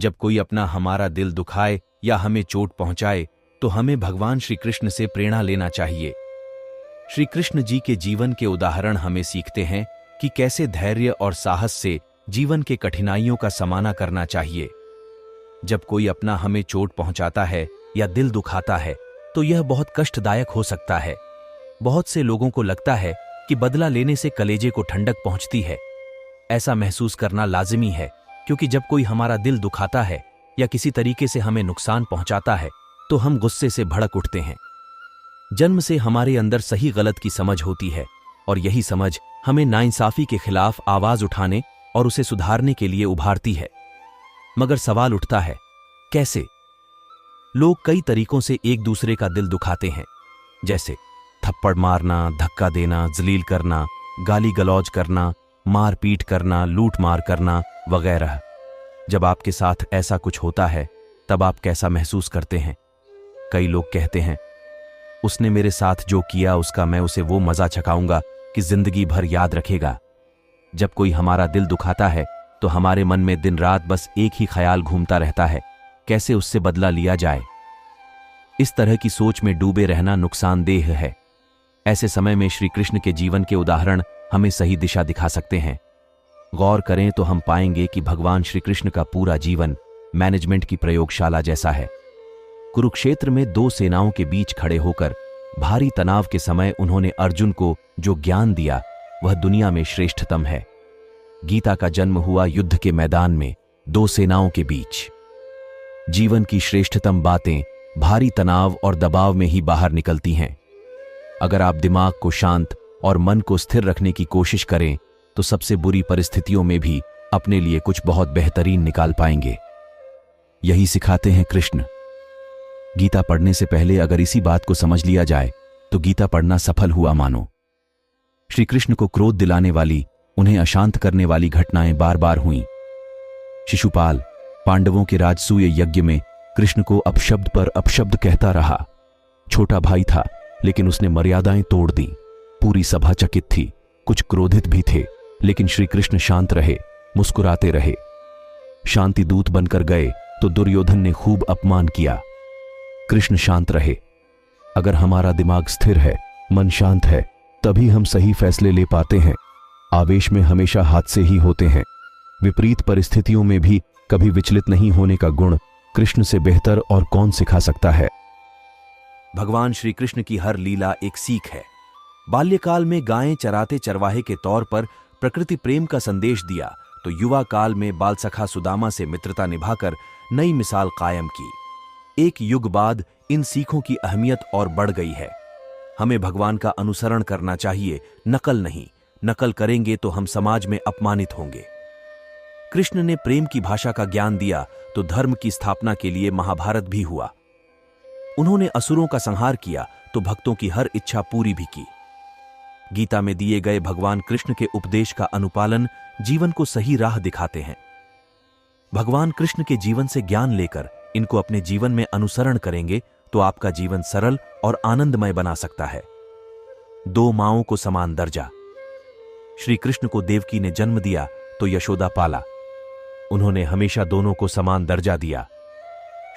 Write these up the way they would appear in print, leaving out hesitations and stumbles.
जब कोई अपना हमारा दिल दुखाए या हमें चोट पहुंचाए तो हमें भगवान श्री कृष्ण से प्रेरणा लेना चाहिए। श्री कृष्ण जी के जीवन के उदाहरण हमें सीखते हैं कि कैसे धैर्य और साहस से जीवन के कठिनाइयों का सामना करना चाहिए। जब कोई अपना हमें चोट पहुंचाता है या दिल दुखाता है तो यह बहुत कष्टदायक हो सकता है। बहुत से लोगों को लगता है कि बदला लेने से कलेजे को ठंडक पहुंचती है। ऐसा महसूस करना लाजिमी है, क्योंकि जब कोई हमारा दिल दुखाता है या किसी तरीके से हमें नुकसान पहुंचाता है तो हम गुस्से से भड़क उठते हैं। जन्म से हमारे अंदर सही गलत की समझ होती है और यही समझ हमें नाइंसाफी के खिलाफ आवाज उठाने और उसे सुधारने के लिए उभारती है। मगर सवाल उठता है, कैसे? लोग कई तरीकों से एक दूसरे का दिल दुखाते हैं, जैसे थप्पड़ मारना, धक्का देना, जलील करना, गाली गलौज करना, मारपीट करना, लूट मार करना वगैरह। जब आपके साथ ऐसा कुछ होता है तब आप कैसा महसूस करते हैं? कई लोग कहते हैं, उसने मेरे साथ जो किया उसका मैं उसे वो मजा चखाऊंगा कि जिंदगी भर याद रखेगा। जब कोई हमारा दिल दुखाता है तो हमारे मन में दिन रात बस एक ही ख्याल घूमता रहता है, कैसे उससे बदला लिया जाए। इस तरह की सोच में डूबे रहना नुकसानदेह है। ऐसे समय में श्री कृष्ण के जीवन के उदाहरण हमें सही दिशा दिखा सकते हैं। गौर करें तो हम पाएंगे कि भगवान श्री कृष्ण का पूरा जीवन मैनेजमेंट की प्रयोगशाला जैसा है। कुरुक्षेत्र में दो सेनाओं के बीच खड़े होकर भारी तनाव के समय उन्होंने अर्जुन को जो ज्ञान दिया वह दुनिया में श्रेष्ठतम है। गीता का जन्म हुआ युद्ध के मैदान में, दो सेनाओं के बीच। जीवन की श्रेष्ठतम बातें भारी तनाव और दबाव में ही बाहर निकलती हैं। अगर आप दिमाग को शांत और मन को स्थिर रखने की कोशिश करें तो सबसे बुरी परिस्थितियों में भी अपने लिए कुछ बहुत बेहतरीन निकाल पाएंगे। यही सिखाते हैं कृष्ण। गीता पढ़ने से पहले अगर इसी बात को समझ लिया जाए तो गीता पढ़ना सफल हुआ मानो। श्री कृष्ण को क्रोध दिलाने वाली, उन्हें अशांत करने वाली घटनाएं बार बार हुईं। शिशुपाल पांडवों के राजसूय यज्ञ में कृष्ण को अपशब्द पर अपशब्द कहता रहा। छोटा भाई था लेकिन उसने मर्यादाएं तोड़ दी। पूरी सभा चकित थी, कुछ क्रोधित भी थे, लेकिन श्री कृष्ण शांत रहे, मुस्कुराते रहे। शांति दूत बनकर गए तो दुर्योधन ने खूब अपमान किया। कृष्ण शांत रहे। अगर हमारा दिमाग स्थिर है, मन शांत है, तभी हम सही फैसले ले पाते हैं। आवेश में हमेशा हादसे ही होते हैं। विपरीत परिस्थितियों में भी कभी विचलित नहीं होने का गुण कृष्ण से बेहतर और कौन सिखा सकता है। भगवान श्री कृष्ण की हर लीला एक सीख है। बाल्यकाल में गायें चराते चरवाहे के तौर पर प्रकृति प्रेम का संदेश दिया तो युवा काल में बालसखा सुदामा से मित्रता निभाकर नई मिसाल कायम की। एक युग बाद इन सीखों की अहमियत और बढ़ गई है। हमें भगवान का अनुसरण करना चाहिए, नकल नहीं। नकल करेंगे तो हम समाज में अपमानित होंगे। कृष्ण ने प्रेम की भाषा का ज्ञान दिया तो धर्म की स्थापना के लिए महाभारत भी हुआ। उन्होंने असुरों का संहार किया तो भक्तों की हर इच्छा पूरी भी की। गीता में दिए गए भगवान कृष्ण के उपदेश का अनुपालन जीवन को सही राह दिखाते हैं। भगवान कृष्ण के जीवन से ज्ञान लेकर इनको अपने जीवन में अनुसरण करेंगे तो आपका जीवन सरल और आनंदमय बना सकता है। दो मांओं को समान दर्जा। श्री कृष्ण को देवकी ने जन्म दिया तो यशोदा पाला। उन्होंने हमेशा दोनों को समान दर्जा दिया।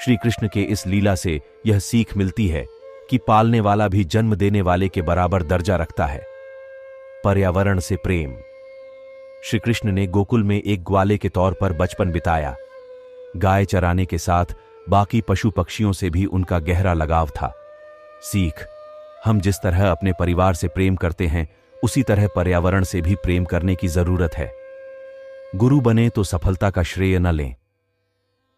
श्री कृष्ण के इस लीला से यह सीख मिलती है कि पालने वाला भी जन्म देने वाले के बराबर दर्जा रखता है। पर्यावरण से प्रेम। श्री कृष्ण ने गोकुल में एक ग्वाले के तौर पर बचपन बिताया। गाय चराने के साथ बाकी पशु पक्षियों से भी उनका गहरा लगाव था। सीख, हम जिस तरह अपने परिवार से प्रेम करते हैं उसी तरह पर्यावरण से भी प्रेम करने की जरूरत है। गुरु बने तो सफलता का श्रेय न लें।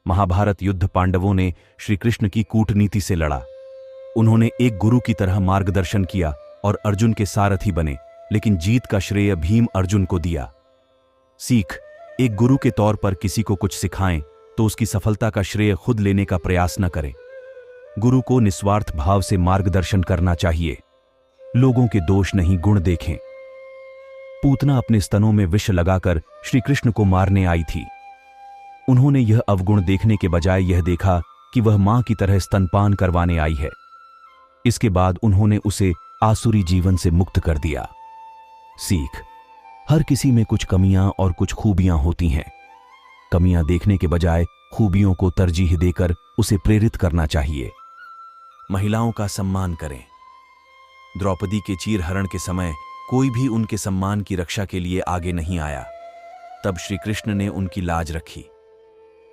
महाभारत युद्ध पांडवों ने श्री कृष्ण की कूटनीति से लड़ा। उन्होंने एक गुरु की तरह मार्गदर्शन किया और अर्जुन के सारथी बने, लेकिन जीत का श्रेय भीम अर्जुन को दिया। सीख, एक गुरु के तौर पर किसी को कुछ सिखाएं तो उसकी सफलता का श्रेय खुद लेने का प्रयास न करें। गुरु को निस्वार्थ भाव से मार्गदर्शन करना चाहिए। लोगों के दोष नहीं, गुण देखें। पूतना अपने स्तनों में विष लगाकर श्री कृष्ण को मारने आई थी। उन्होंने यह अवगुण देखने के बजाय यह देखा कि वह मां की तरह स्तनपान करवाने आई है। इसके बाद उन्होंने उसे आसुरी जीवन से मुक्त कर दिया। सीख, हर किसी में कुछ कमियां और कुछ खूबियां होती हैं। कमियां देखने के बजाय खूबियों को तरजीह देकर उसे प्रेरित करना चाहिए। महिलाओं का सम्मान करें। द्रौपदी के चीरहरण के समय कोई भी उनके सम्मान की रक्षा के लिए आगे नहीं आया। तब श्री कृष्ण ने उनकी लाज रखी।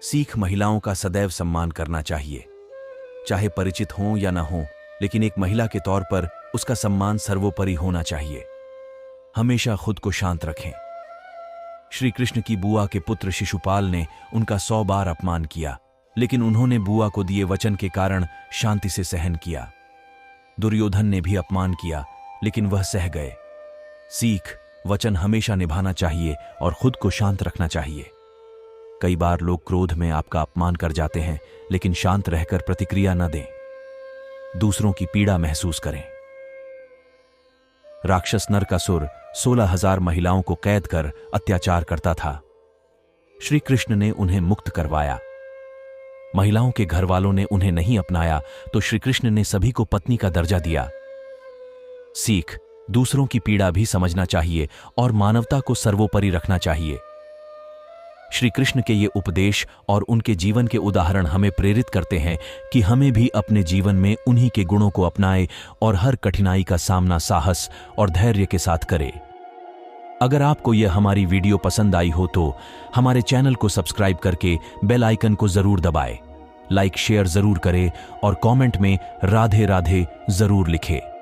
सीख महिलाओं का सदैव सम्मान करना चाहिए, चाहे परिचित हों या न हों, लेकिन एक महिला के तौर पर उसका सम्मान सर्वोपरि होना चाहिए। हमेशा खुद को शांत रखें। श्री कृष्ण की बुआ के पुत्र शिशुपाल ने उनका 100 बार अपमान किया, लेकिन उन्होंने बुआ को दिए वचन के कारण शांति से सहन किया। दुर्योधन ने भी अपमान किया, लेकिन वह सह गए। सीख, वचन हमेशा निभाना चाहिए और खुद को शांत रखना चाहिए। कई बार लोग क्रोध में आपका अपमान कर जाते हैं, लेकिन शांत रहकर प्रतिक्रिया न दें। दूसरों की पीड़ा महसूस करें। राक्षस नरकासुर 16,000 महिलाओं को कैद कर अत्याचार करता था। श्री कृष्ण ने उन्हें मुक्त करवाया। महिलाओं के घर वालों ने उन्हें नहीं अपनाया तो श्री कृष्ण ने सभी को पत्नी का दर्जा दिया। सीख, दूसरों की पीड़ा भी समझना चाहिए और मानवता को सर्वोपरि रखना चाहिए। श्री कृष्ण के ये उपदेश और उनके जीवन के उदाहरण हमें प्रेरित करते हैं कि हमें भी अपने जीवन में उन्हीं के गुणों को अपनाएं और हर कठिनाई का सामना साहस और धैर्य के साथ करें। अगर आपको यह हमारी वीडियो पसंद आई हो तो हमारे चैनल को सब्सक्राइब करके बेल आइकन को जरूर दबाएं, लाइक शेयर जरूर करें और कमेंट में राधे राधे जरूर लिखें।